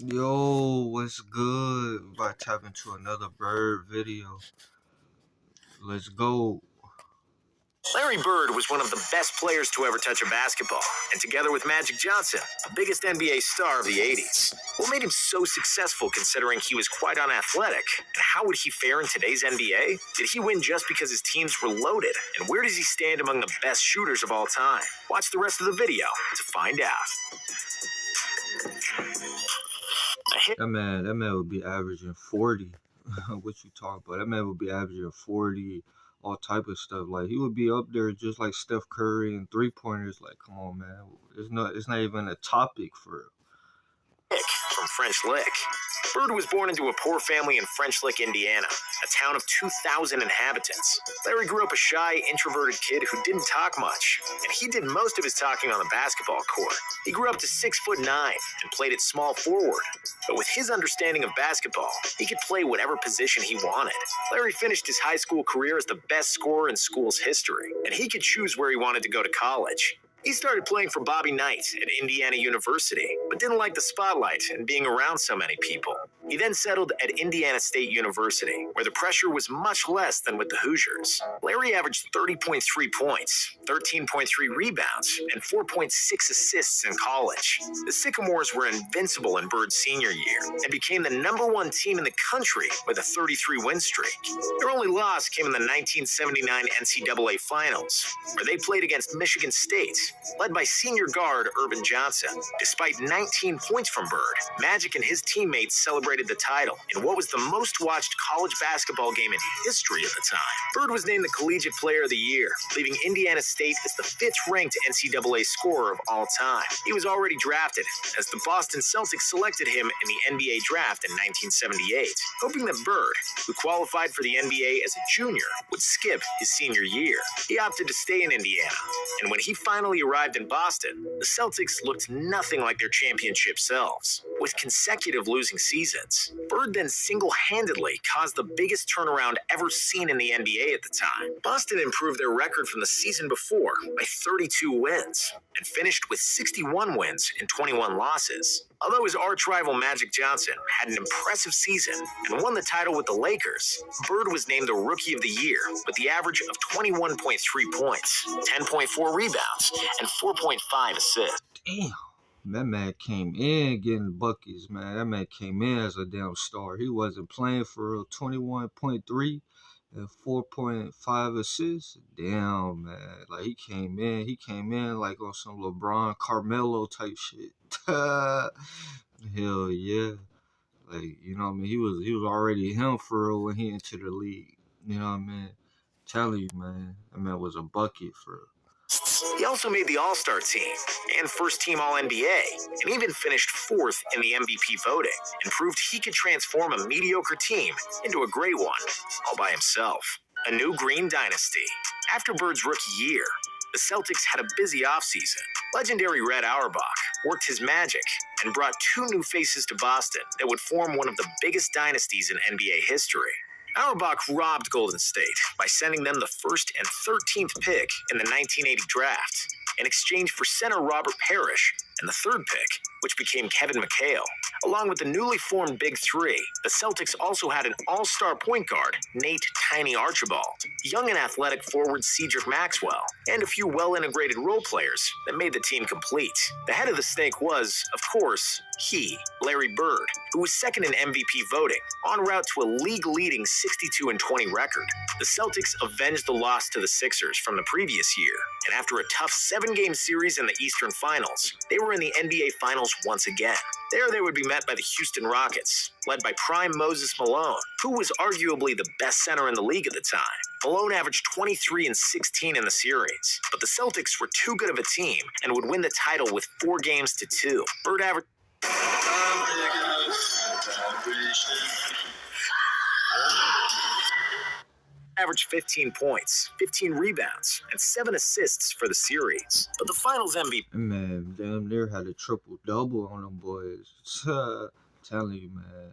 Yo, what's good? We about to tap into another bird video. Let's go. Larry Bird was one of the best players to ever touch a basketball, and together with Magic Johnson, the biggest NBA star of the 80s. What made him so successful considering he was quite unathletic? And how would he fare in today's NBA? Did he win just because his teams were loaded? And where does he stand among the best shooters of all time? Watch the rest of the video to find out. That man would be averaging 40. What you talking about? That man would be averaging 40, all type of stuff. Like he would be up there just like Steph Curry and 3-pointers. Like, come on, man. It's not even a topic for real. From French Lick. Bird was born into a poor family in French Lick, Indiana, a town of 2,000 inhabitants. Larry grew up a shy, introverted kid who didn't talk much, and he did most of his talking on the basketball court. He grew up to 6'9" and played at small forward, but with his understanding of basketball, he could play whatever position he wanted. Larry finished his high school career as the best scorer in school's history, and he could choose where he wanted to go to college. He started playing for Bobby Knight at Indiana University, but didn't like the spotlight and being around so many people. He then settled at Indiana State University, where the pressure was much less than with the Hoosiers. Larry averaged 30.3 points, 13.3 rebounds, and 4.6 assists in college. The Sycamores were invincible in Bird's senior year and became the #1 team in the country with a 33-win streak. Their only loss came in the 1979 NCAA Finals, where they played against Michigan State, led by senior guard Urban Johnson. Despite 19 points from Bird, Magic and his teammates celebrated the title in what was the most watched college basketball game in history at the time. Bird was named the Collegiate Player of the Year, leaving Indiana State as the 5th-ranked NCAA scorer of all time. He was already drafted, as the Boston Celtics selected him in the NBA draft in 1978, hoping that Bird, who qualified for the NBA as a junior, would skip his senior year. He opted to stay in Indiana, and when he finally arrived in Boston, the Celtics looked nothing like their championship selves, with consecutive losing seasons. Bird then single-handedly caused the biggest turnaround ever seen in the NBA at the time. Boston improved their record from the season before by 32 wins and finished with 61 wins and 21 losses. Although his arch-rival Magic Johnson had an impressive season and won the title with the Lakers, Bird was named the Rookie of the Year with the average of 21.3 points, 10.4 rebounds, and 4.5 assists. Damn. That man came in getting buckets, man. That man came in as a damn star. He wasn't playing for real. 21.3 and 4.5 assists. Damn, man. Like he came in like on some LeBron Carmelo type shit. Hell yeah. Like, you know what I mean? He was already him for real when he entered the league. You know what I mean? Telling you, man. That man was a bucket for real. He also made the All-Star team and first-team All-NBA, and even finished 4th in the MVP voting, and proved he could transform a mediocre team into a great one, all by himself. A new green dynasty. After Bird's rookie year, the Celtics had a busy offseason. Legendary Red Auerbach worked his magic and brought 2 new faces to Boston that would form one of the biggest dynasties in NBA history. Auerbach robbed Golden State by sending them the 1st and 13th pick in the 1980 draft in exchange for center Robert Parrish and the 3rd pick, which became Kevin McHale. Along with the newly formed Big Three, the Celtics also had an all-star point guard, Nate Tiny Archibald, young and athletic forward Cedric Maxwell, and a few well-integrated role players that made the team complete. The head of the snake was, of course, Larry Bird, who was 2nd in MVP voting, en route to a league-leading 62-20 record. The Celtics avenged the loss to the Sixers from the previous year, and after a tough 7-game series in the Eastern Finals, they were in the NBA Finals once again. There they would be met by the Houston Rockets, led by prime Moses Malone, who was arguably the best center in the league at the time. Malone averaged 23 and 16 in the series, but the Celtics were too good of a team and would win the title with 4-2. Bird averaged 15 points, 15 rebounds, and 7 assists for the series. But the Finals MVP... Man, damn near had a triple-double on them boys. Telling you, man.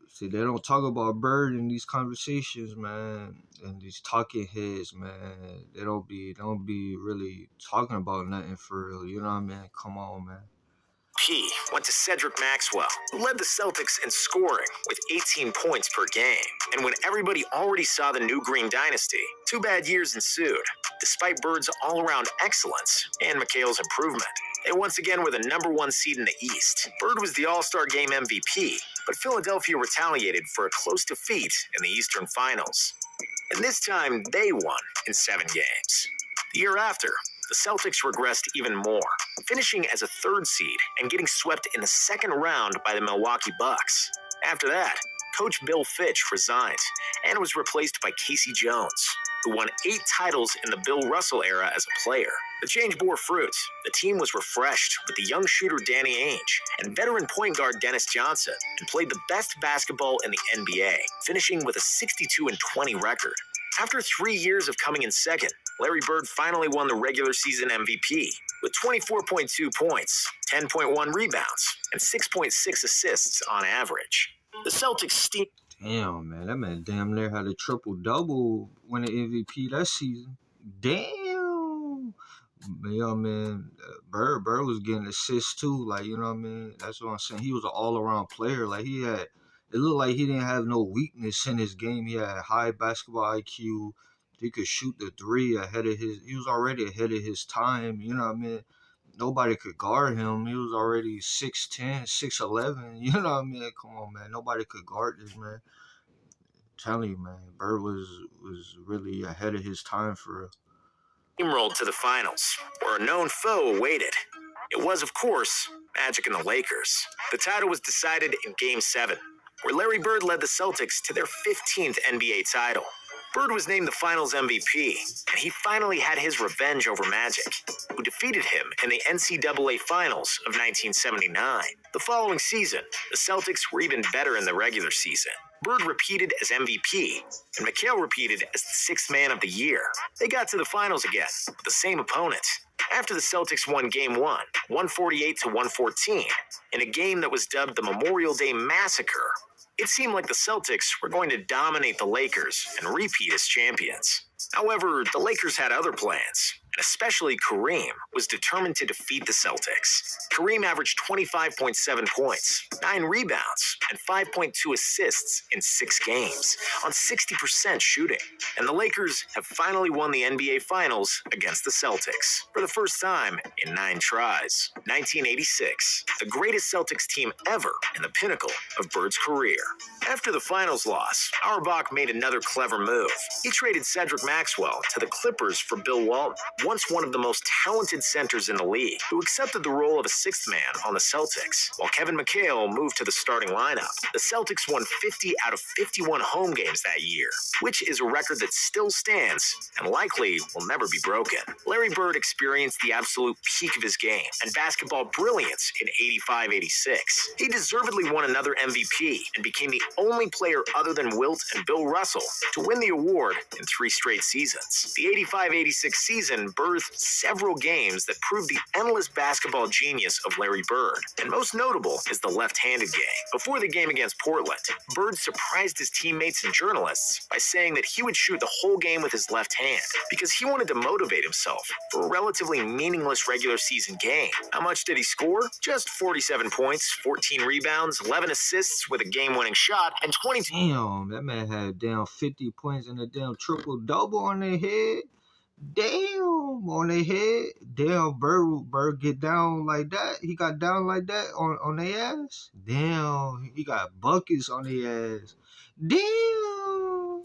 See, they don't talk about Bird in these conversations, man, and these talking heads, man. They don't be really talking about nothing for real. You know what I mean? Come on, man. MVP went to Cedric Maxwell, who led the Celtics in scoring with 18 points per game. And when everybody already saw the new Green Dynasty, 2 bad years ensued. Despite Bird's all-around excellence and McHale's improvement, they once again were the #1 seed in the East. Bird was the All-Star Game MVP, but Philadelphia retaliated for a close defeat in the Eastern Finals. And this time, they won in 7 games. The year after, the Celtics regressed even more, finishing as a 3rd seed and getting swept in the 2nd round by the Milwaukee Bucks. After that, Coach Bill Fitch resigned and was replaced by Casey Jones, who won 8 titles in the Bill Russell era as a player. The change bore fruit. The team was refreshed with the young shooter Danny Ainge and veteran point guard Dennis Johnson, and played the best basketball in the NBA, finishing with a 62-20 record. After 3 years of coming in second, Larry Bird finally won the regular season MVP with 24.2 points, 10.1 rebounds, and 6.6 assists on average. The Celtics steamed. Damn, man, that man damn near had a triple-double winning MVP that season. Damn. Yeah, man, Bird was getting assists too. Like, you know what I mean? That's what I'm saying. He was an all-around player. Like, it looked like he didn't have no weakness in his game. He had high basketball IQ. He could shoot the 3 he was already ahead of his time. You know what I mean? Nobody could guard him. He was already 6'10", 6'11". You know what I mean? Come on, man. Nobody could guard this man. I'm telling you, man, Bird was really ahead of his time for real. Steamrolled to the finals, where a known foe awaited. It was, of course, Magic and the Lakers. The title was decided in Game 7, where Larry Bird led the Celtics to their 15th NBA title. Bird was named the Finals MVP, and he finally had his revenge over Magic, who defeated him in the NCAA Finals of 1979. The following season, the Celtics were even better in the regular season. Bird repeated as MVP, and McHale repeated as the 6th man of the year. They got to the finals again, with the same opponent. After the Celtics won Game 1, 148-114, in a game that was dubbed the Memorial Day Massacre, it seemed like the Celtics were going to dominate the Lakers and repeat as champions. However, the Lakers had other plans, and especially Kareem was determined to defeat the Celtics. Kareem averaged 25.7 points, 9 rebounds, and 5.2 assists in 6 games on 60% shooting. And the Lakers have finally won the NBA Finals against the Celtics for the first time in 9 tries. 1986, the greatest Celtics team ever and the pinnacle of Bird's career. After the finals loss, Auerbach made another clever move. He traded Cedric Maxwell to the Clippers for Bill Walton, once one of the most talented centers in the league, who accepted the role of a 6th man on the Celtics, while Kevin McHale moved to the starting lineup. The Celtics won 50 out of 51 home games that year, which is a record that still stands and likely will never be broken. Larry Bird experienced the absolute peak of his game and basketball brilliance in 85-86. He deservedly won another MVP and became the only player other than Wilt and Bill Russell to win the award in 3 straight seasons. The 85-86 season birthed several games that proved the endless basketball genius of Larry Bird, and most notable is the left-handed game. Before the game against Portland, Bird surprised his teammates and journalists by saying that he would shoot the whole game with his left hand because he wanted to motivate himself for a relatively meaningless regular season game. How much did he score? Just 47 points, 14 rebounds, 11 assists with a game-winning shot, and 22. Damn, that man had down 50 points and a damn triple-double on their head. Damn, on their head. Damn, Bird get down like that. He got down like that on their ass. Damn, he got buckets on their ass. Damn.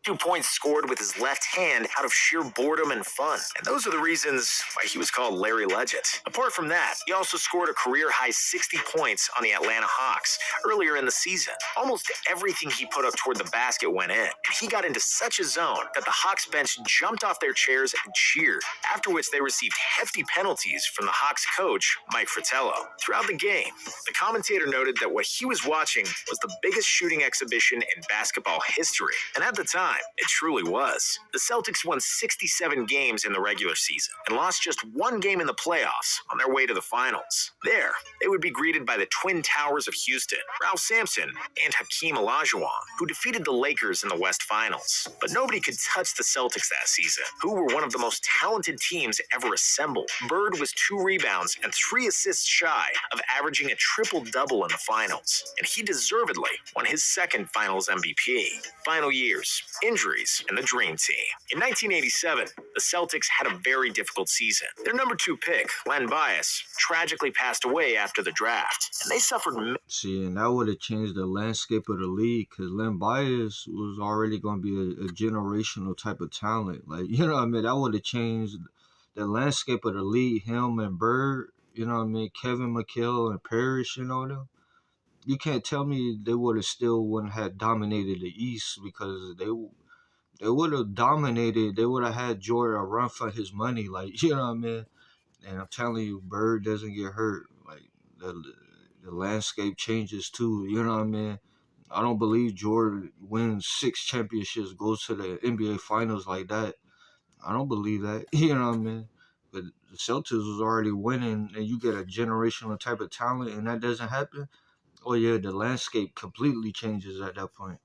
2 points scored with his left hand out of sheer boredom and fun. And those are the reasons why he was called Larry Legend. Apart from that, he also scored a career-high 60 points on the Atlanta Hawks earlier in the season. Almost everything he put up toward the basket went in, and he got into such a zone that the Hawks bench jumped off their chairs and cheered, after which they received hefty penalties from the Hawks coach, Mike Fratello. Throughout the game, the commentator noted that what he was watching was the biggest shooting exhibition in basketball history. And at the time, time, it truly was. The Celtics won 67 games in the regular season and lost just one game in the playoffs on their way to the finals. There, they would be greeted by the Twin Towers of Houston, Ralph Sampson, and Hakeem Olajuwon, who defeated the Lakers in the West Finals. But nobody could touch the Celtics that season, who were one of the most talented teams ever assembled. Bird was 2 rebounds and 3 assists shy of averaging a triple-double in the finals, and he deservedly won his second Finals MVP. Final years, injuries, and the Dream Team. In 1987, the Celtics had a very difficult season. Their number 2 pick, Len Bias, tragically passed away after the draft, and they suffered. See, and that would have changed the landscape of the league because Len Bias was already going to be a generational type of talent. Like, you know what I mean? That would have changed the landscape of the league. Him and Bird, you know what I mean? Kevin McHale and Parrish, you know them. You can't tell me they would have still wouldn't have dominated the East because they would have dominated. They would have had Jordan run for his money, like, you know what I mean. And I'm telling you, Bird doesn't get hurt. Like the landscape changes too. You know what I mean. I don't believe Jordan wins 6 championships, goes to the NBA Finals like that. I don't believe that. You know what I mean. But the Celtics was already winning, and you get a generational type of talent, and that doesn't happen. Oh yeah, the landscape completely changes at that point.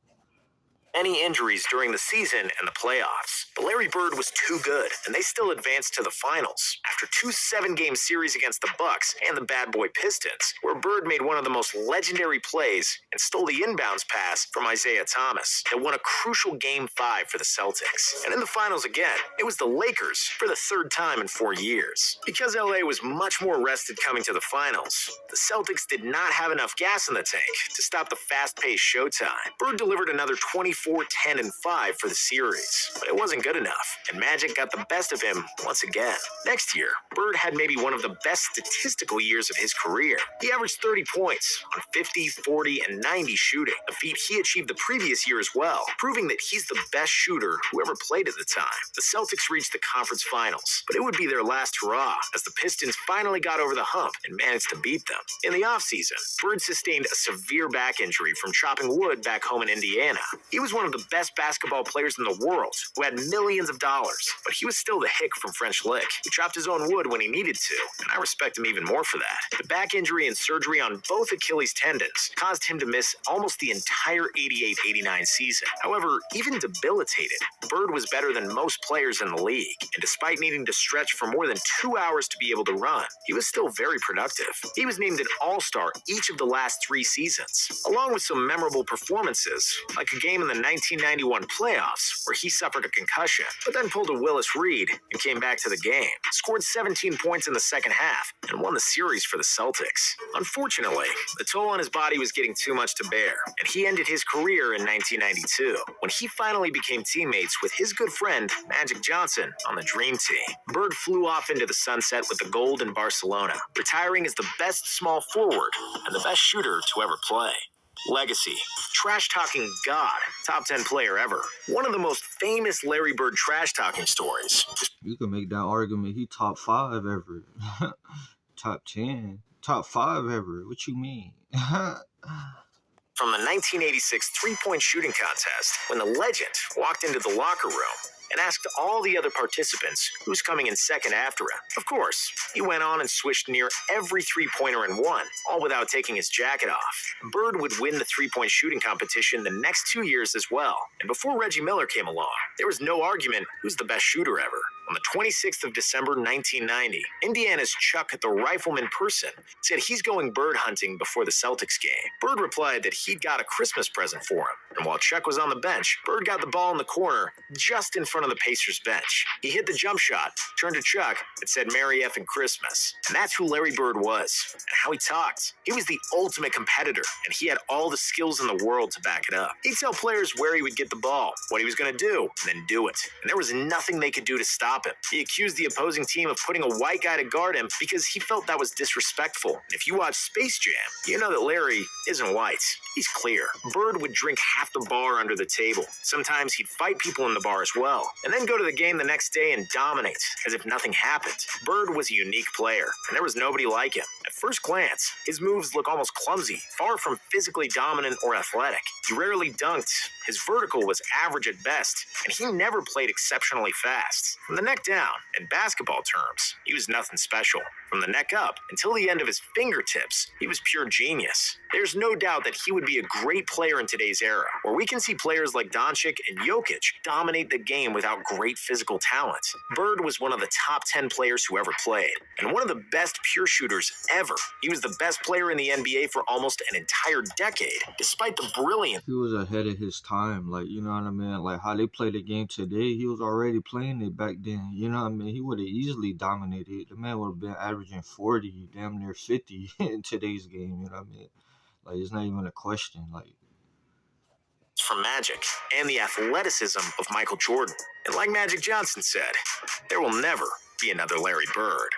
Any injuries during the season and the playoffs. But Larry Bird was too good, and they still advanced to the finals after 2 7-game series against the Bucks and the Bad Boy Pistons, where Bird made one of the most legendary plays and stole the inbounds pass from Isaiah Thomas that won a crucial Game 5 for the Celtics. And in the finals again, it was the Lakers for the 3rd time in 4 years. Because LA was much more rested coming to the finals, the Celtics did not have enough gas in the tank to stop the fast-paced showtime. Bird delivered another 24, 10, and 5 for the series, but it wasn't good enough, and Magic got the best of him once again. Next year, Bird had maybe one of the best statistical years of his career. He averaged 30 points on 50, 40, and 90 shooting, a feat he achieved the previous year as well, proving that he's the best shooter who ever played at the time. The Celtics reached the conference finals, but it would be their last hurrah as the Pistons finally got over the hump and managed to beat them. In the offseason, Bird sustained a severe back injury from chopping wood back home in Indiana. He was one of the best basketball players in the world who had millions of dollars, but he was still the hick from French Lick who chopped his own wood when he needed to, and I respect him even more for that. The back injury and surgery on both Achilles tendons caused him to miss almost the entire 88-89 season. However, even debilitated, Bird was better than most players in the league, and despite needing to stretch for more than 2 hours to be able to run, he was still very productive. He was named an All-Star each of the last 3 seasons, along with some memorable performances, like a game in the 1991 playoffs where he suffered a concussion, but then pulled a Willis Reed and came back to the game, scored 17 points in the second half, and won the series for the Celtics. Unfortunately, the toll on his body was getting too much to bear, and he ended his career in 1992 when he finally became teammates with his good friend Magic Johnson on the Dream Team. Bird flew off into the sunset with the gold in Barcelona, retiring as the best small forward and the best shooter to ever play. Legacy. Trash-talking god. Top 10 player ever. One of the most famous Larry Bird trash-talking stories. You can make that argument. He top 5 ever. Top 10. Top 5 ever. What you mean? From the 1986 three-point shooting contest, when the legend walked into the locker room and asked all the other participants who's coming in second after him. Of course, he went on and swished near every three-pointer and won, all without taking his jacket off. Bird would win the three-point shooting competition the next 2 years as well. And before Reggie Miller came along, there was no argument who's the best shooter ever. On the 26th of December, 1990, Indiana's Chuck the Rifleman Person said he's going bird hunting before the Celtics game. Bird replied that he'd got a Christmas present for him. And while Chuck was on the bench, Bird got the ball in the corner just in front of the Pacers bench. He hit the jump shot, turned to Chuck, and said Merry Effing Christmas. And that's who Larry Bird was, and how he talked. He was the ultimate competitor, and he had all the skills in the world to back it up. He'd tell players where he would get the ball, what he was going to do, and then do it. And there was nothing they could do to stop him. He accused the opposing team of putting a white guy to guard him because he felt that was disrespectful. And if you watch Space Jam, you know that Larry isn't white. He's clear. Bird would drink half the bar under the table. Sometimes he'd fight people in the bar as well, and then go to the game the next day and dominate, as if nothing happened. Bird was a unique player, and there was nobody like him. At first glance, his moves look almost clumsy, far from physically dominant or athletic. He rarely dunked, his vertical was average at best, and he never played exceptionally fast. From the neck down, in basketball terms, he was nothing special. From the neck up, until the end of his fingertips, he was pure genius. There's no doubt that he would be a great player in today's era, where we can see players like Doncic and Jokic dominate the game without great physical talent. Bird was one of the top 10 players who ever played, and one of the best pure shooters ever. He was the best player in the NBA for almost an entire decade, despite the brilliance. He was ahead of his time, like, you know what I mean? Like, how they play the game today, he was already playing it back then, you know what I mean? He would have easily dominated. The man would have been averaging 40, damn near 50 in today's game, you know what I mean? Like, it's not even a question, like. From Magic and the athleticism of Michael Jordan. And like Magic Johnson said, there will never be another Larry Bird.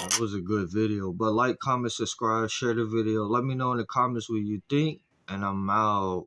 It was a good video, but like, comment, subscribe, share the video. Let me know in the comments what you think, and I'm out.